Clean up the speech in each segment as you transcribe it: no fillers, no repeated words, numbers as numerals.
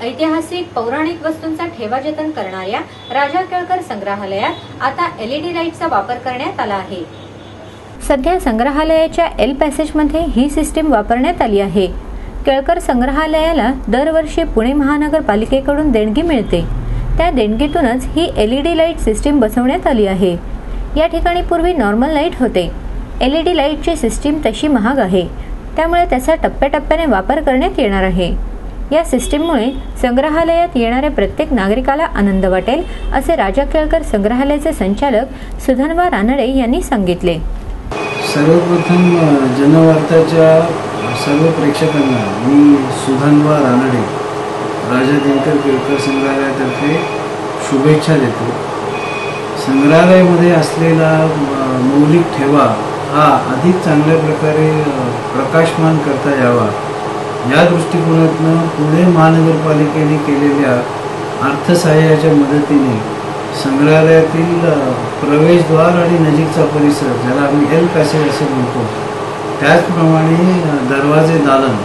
ऐतिहासिक पौराणिक वस्तूंचा ठेवा जतन करणाऱ्या राजा केळकर संग्रहालयात आता LED लाईटचा वापर करण्यात आला आहे। सध्या संग्रहालयाच्या एल पॅसेजमध्ये ही सिस्टीम वापरण्यात आली आहे। केळकर संग्रहालयाला दरवर्षी पुणे महानगरपालिकेकडून देणगी मिळते। त्या देणगीतूनच ही LED लाईट सिस्टीम बसवण्यात आली आहे। या ठिकाणी पूर्वी नॉर्मल लाईट होते। LED लाईटची सिस्टीम तशी महाग आहे, त्यामुळे त्याचा टप्प्याटप्प्याने वापर करण्यात येणार आहे। या सिस्टीममुळे संग्रहालयात येणाऱ्या प्रत्येक नागरिकाला आनंद वाटेल, असे राजा केळकर संग्रहालयाचे संचालक सुधन्वा रानडे यांनी सांगितले। सर्वप्रथम जनवार्ताच्या सर्व प्रेक्षकांना मी सुधन्वा रानडे राजा दिनकर केळकर संग्रहालयातर्फे शुभेच्छा देतो। संग्रहालयामध्ये असलेला मौलिक ठेवा हा अधिक चांगल्या प्रकारे प्रकाशमान करता यावा या दृष्टिकोनातून पुणे महानगरपालिकेने केलेल्या अर्थसहाय्याच्या मदतीने संग्रहालयातील प्रवेशद्वार आणि नजीकचा परिसर, ज्याला आम्ही एल पॅसेज असे म्हणतो, त्याचप्रमाणे दरवाजे दालन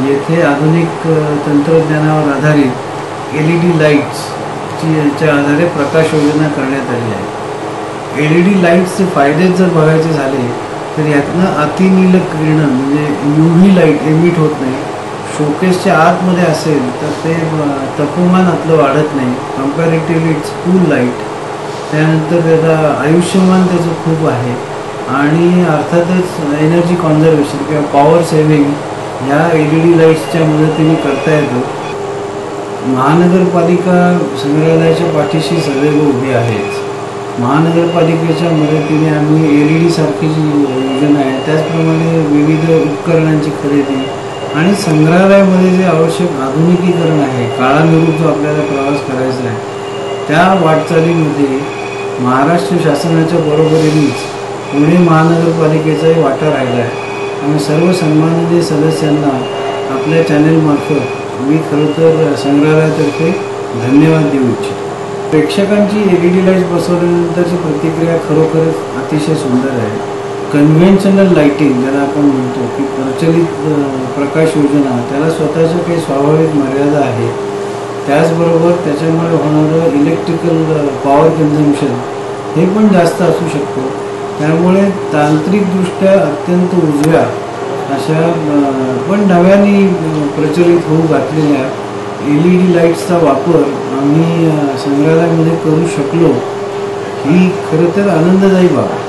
येथे आधुनिक तंत्रज्ञानावर आधारित LED लाईट्सच्या आधारे प्रकाश योजना करण्यात आली आहे। LED लाईट्सचे फायदे जर बघायचे झाले तर यातनं अतिनील किरण म्हणजे UV लाईट एमिट होत नाही। शोकेसच्या आतमध्ये असेल तर ते तापमान आतलं वाढत नाही। Comparatively it's cool light. त्यानंतर त्याचा आयुष्यमान त्याचं खूप आहे आणि अर्थातच एनर्जी कॉन्झर्वेशन किंवा पॉवर सेव्हिंग ह्या LED लाईट्सच्या मदतीने करता येतो। महानगरपालिका संग्रहालयाच्या पाठीशी सदैव उभी आहेच। महानगरपालिकेच्या मदतीने आम्ही LED सारखी जी योजना आहे त्याचप्रमाणे विविध उपकरणांची खरेदी आणि संग्रहालयामध्ये जे आवश्यक आधुनिकीकरण आहे, काळानुरूप जो आपल्याला प्रवास करायचा आहे, त्या वाटचालीमध्ये महाराष्ट्र शासनाच्या बरोबरीनेच पुणे महानगरपालिकेचाही वाटा राहिला आहे। आम्ही सर्व सन्माननीय सदस्यांना आपल्या चॅनेलमार्फत मी खरं तर संग्रहालयातर्फे धन्यवाद देऊ इच्छितो। प्रेक्षकांची LED लाईट्स बसवल्यानंतरची प्रतिक्रिया खरोखरच अतिशय सुंदर आहे। कन्व्हेन्शनल लाईटिंग ज्याला आपण म्हणतो की प्रचलित प्रकाश योजना, त्याला स्वतःच्या काही स्वाभाविक मर्यादा आहे। त्याचबरोबर त्याच्यामुळे होणारं इलेक्ट्रिकल पॉवर कन्झम्पशन हे पण जास्त असू शकतो। त्यामुळे तांत्रिकदृष्ट्या अत्यंत उजव्या अशा पण नव्याने प्रचलित होऊ घातलेल्या LED लाईट्सचा वापर आम्ही संग्रहालयामध्ये करू शकलो ही खरं तर आनंददायी बाब आहे।